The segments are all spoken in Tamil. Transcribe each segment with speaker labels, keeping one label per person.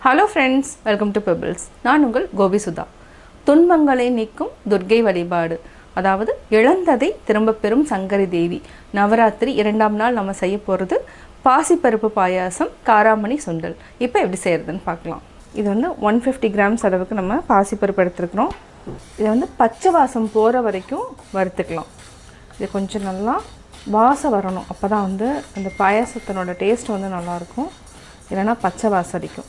Speaker 1: Hello friends, welcome to pebbles. நான் உங்கள் கோபி சுதா. துன்பங்களை நீக்கும் துர்க்கை வழிபாடு, அதாவது இழந்ததை திரும்ப பெறும் சங்கரி தேவி. நவராத்திரி 2ஆம் நாள் நம்ம செய்ய போகிறது பாசிப்பருப்பு பாயாசம் காராமணி சுண்டல். இப்போ எப்படி செய்கிறதுன்னு பார்க்கலாம். இது 150 கிராம்ஸ் அளவுக்கு நம்ம பாசிப்பருப்பு எடுத்துருக்குறோம். இதை பச்சை வாசம் போகிற வரைக்கும் வறுத்துக்கலாம். இது கொஞ்சம் நல்லா வாசம் வரணும், அப்போ தான் அந்த பாயாசத்தினோட டேஸ்ட் நல்லாயிருக்கும். இல்லைன்னா பச்சை வாசம் அடிக்கும்.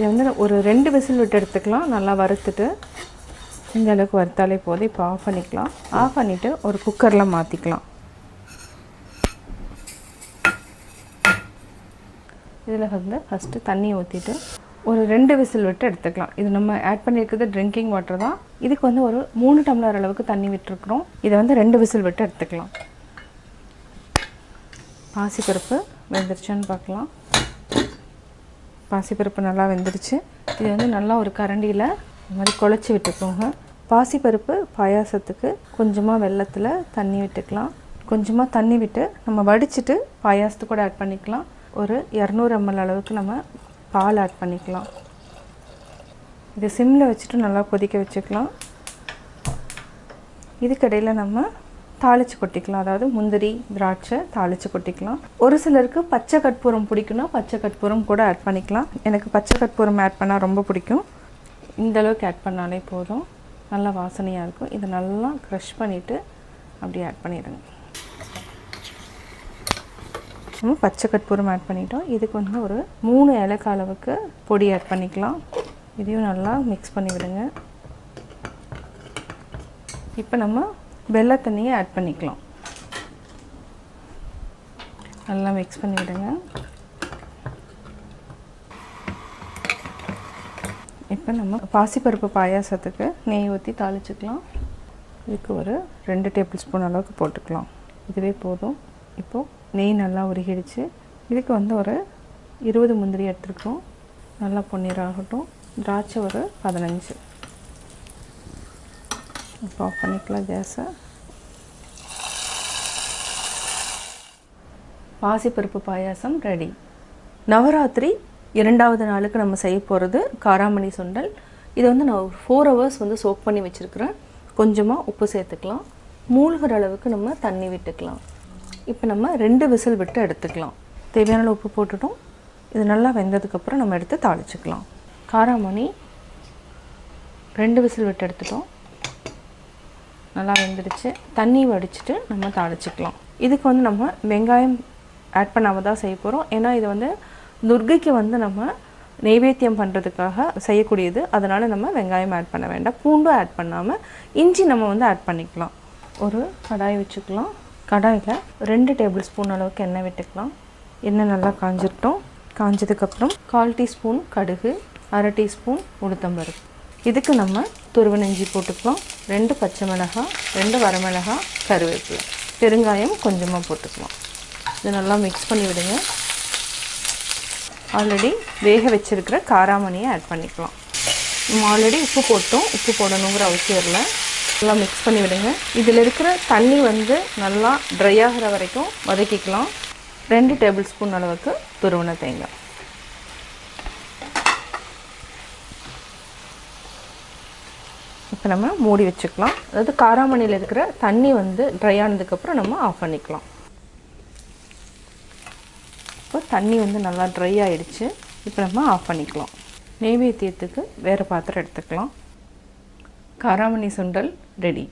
Speaker 1: இதை ஒரு 2 விசில் விட்டு எடுத்துக்கலாம். நல்லா வறுத்துட்டு இந்த அளவுக்கு வறுத்தாலே போதும். இப்போ ஆஃப் பண்ணிக்கலாம். ஆஃப் பண்ணிவிட்டு ஒரு குக்கரில் மாற்றிக்கலாம். இதில் ஃபஸ்ட்டு தண்ணி ஊற்றிட்டு ஒரு 2 விசில் விட்டு எடுத்துக்கலாம். இது நம்ம ஆட் பண்ணியிருக்கிறது ட்ரிங்கிங் வாட்டர் தான். இதுக்கு ஒரு 3 டம்ளர் அளவுக்கு தண்ணி விட்டுருக்குறோம். இதை 2 விசில் விட்டு எடுத்துக்கலாம். பாசிப்பருப்பு வெந்துருச்சான்னு பார்க்கலாம். பாசிப்பருப்பு நல்லா வெந்துருச்சு. இது நல்லா ஒரு கரண்டியில் இந்த மாதிரி குழச்சி விட்டுக்கோங்க. பாசிப்பருப்பு பாயாசத்துக்கு கொஞ்சமாக வெல்லத்தில் தண்ணி விட்டுக்கலாம். கொஞ்சமாக தண்ணி விட்டு நம்ம வடிச்சிட்டு பாயாசத்துக்கு கூட ஆட் பண்ணிக்கலாம். ஒரு 200 ml அளவுக்கு நம்ம பால் ஆட் பண்ணிக்கலாம். இது சிம்மில் வச்சுட்டு நல்லா கொதிக்க வச்சுக்கலாம். இதுக்கடையில் நம்ம தாளித்து கொட்டிக்கலாம். அதாவது முந்திரி திராட்சை தாளித்து கொட்டிக்கலாம். ஒரு சிலருக்கு பச்சை கற்பூரம் பிடிக்குன்னா பச்சை கற்பூரம் கூட ஆட் பண்ணிக்கலாம். எனக்கு பச்சை கற்பூரம் ஆட் பண்ணால் ரொம்ப பிடிக்கும். இந்தளவுக்கு ஆட் பண்ணாலே போதும், நல்லா வாசனையாக இருக்கும். இதை நல்லா க்ரஷ் பண்ணிவிட்டு அப்படியே ஆட் பண்ணிடுங்க. நம்ம பச்சை கற்பூரம் ஆட் பண்ணிட்டோம். இதுக்கு ஒரு 3 ஏலக்காய் அளவுக்கு பொடி ஆட் பண்ணிக்கலாம். இதையும் நல்லா மிக்ஸ் பண்ணி விடுங்க. இப்போ நம்ம வெள்ளை தண்ணியை ஆட் பண்ணிக்கலாம். நல்லா மிக்ஸ் பண்ணி விடுங்க. இப்போ நம்ம பாசிப்பருப்பு பாயாசத்துக்கு நெய் ஊற்றி தாளிச்சுக்கலாம். இதுக்கு ஒரு 2 டேபிள் ஸ்பூன் அளவுக்கு போட்டுக்கலாம். இதுவே போதும். இப்போது நெய் நல்லா உருகிடுச்சு. இதுக்கு ஒரு 20 முந்திரி எடுத்துருக்கோம். நல்லா பொன்னிறாகட்டும். திராட்சை ஒரு 15. இப்போ ஆஃப் பண்ணிக்கலாம் கேஸை. பாசிப்பருப்பு பாயாசம் ரெடி. நவராத்திரி 2ஆவது நாளுக்கு நம்ம செய்ய போகிறது காராமணி சுண்டல். இது நான் 4 hours சோக் பண்ணி வச்சுருக்கிறேன். கொஞ்சமாக உப்பு சேர்த்துக்கலாம். மூழ்கிற அளவுக்கு நம்ம தண்ணி விட்டுக்கலாம். இப்போ நம்ம 2 விசில் விட்டு எடுத்துக்கலாம். தேவையான உப்பு போட்டுட்டோம். இது நல்லா வெந்ததுக்கப்புறம் நம்ம எடுத்து தாளிச்சுக்கலாம். காராமணி 2 விசில் விட்டு எடுத்துட்டோம். நல்லா வெந்துடுச்சு. தண்ணி வடிச்சிட்டு நம்ம தாளிச்சுக்கலாம். இதுக்கு நம்ம வெங்காயம் ஆட் பண்ணாமல் தான் செய்ய போகிறோம். ஏன்னா இது துர்க்கைக்கு நம்ம நைவேத்தியம் பண்ணுறதுக்காக செய்யக்கூடியது. அதனால் நம்ம வெங்காயம் ஆட் பண்ண வேண்டாம். பூண்டும் ஆட் பண்ணாமல் இஞ்சி நம்ம ஆட் பண்ணிக்கலாம். ஒரு கடாய் வச்சுக்கலாம். கடாயில் 2 டேபிள் ஸ்பூன் அளவுக்கு எண்ணெய் விட்டுக்கலாம். எண்ணெய் நல்லா காஞ்சிட்டோம். காஞ்சதுக்கப்புறம் 1/4 டீஸ்பூன் கடுகு, 1/2 டீஸ்பூன் உளுத்தம்பருப்பு. இதுக்கு நம்ம துருவன இஞ்சி போட்டுக்கலாம். 2 பச்சை மிளகாய், 2 வரமிளகாய், கருவேப்பிலை, பெருங்காயம் கொஞ்சமாக போட்டுக்கலாம். இது நல்லா மிக்ஸ் பண்ணி விடுங்க. ஆல்ரெடி வேக வச்சுருக்கிற காராமணியை ஆட் பண்ணிக்கலாம். நம்ம ஆல்ரெடி உப்பு போட்டோம். உப்பு போடணுங்கிற அவசியம் இல்லை. நல்லா மிக்ஸ் பண்ணி விடுங்க. இதில் இருக்கிற தண்ணி நல்லா ட்ரை ஆகிற வரைக்கும் வதக்கிக்கலாம். 2 டேபிள் ஸ்பூன் அளவுக்கு துருவன தேங்காய். இப்போ நம்ம மூடி வச்சுக்கலாம். அதாவது காராமணியில் இருக்கிற தண்ணி ட்ரை ஆனதுக்கப்புறம் நம்ம ஆஃப் பண்ணிக்கலாம். இப்போ தண்ணி நல்லா ட்ரை ஆகிடுச்சு. இப்போ நம்ம ஆஃப் பண்ணிக்கலாம். நெய்வேத்தியத்துக்கு வேறு பாத்திரம் எடுத்துக்கலாம். காராமணி சுண்டல் ரெடி.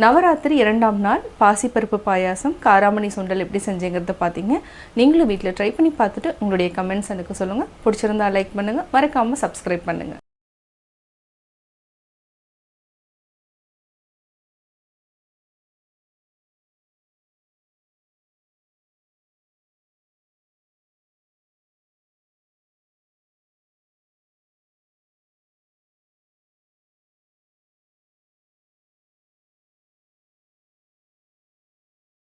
Speaker 1: நவராத்திரி 2ஆம் நாள் பாசிப்பருப்பு பாயாசம் காராமணி சுண்டல் எப்படி செஞ்சீங்கிறத பார்த்தீங்க. நீங்களும் வீட்டில் ட்ரை பண்ணி பார்த்துட்டு உங்களுடைய கமெண்ட்ஸ் எனக்கு சொல்லுங்கள். பிடிச்சிருந்தா லைக் பண்ணுங்கள். மறக்காமல் சப்ஸ்கிரைப் பண்ணுங்கள்.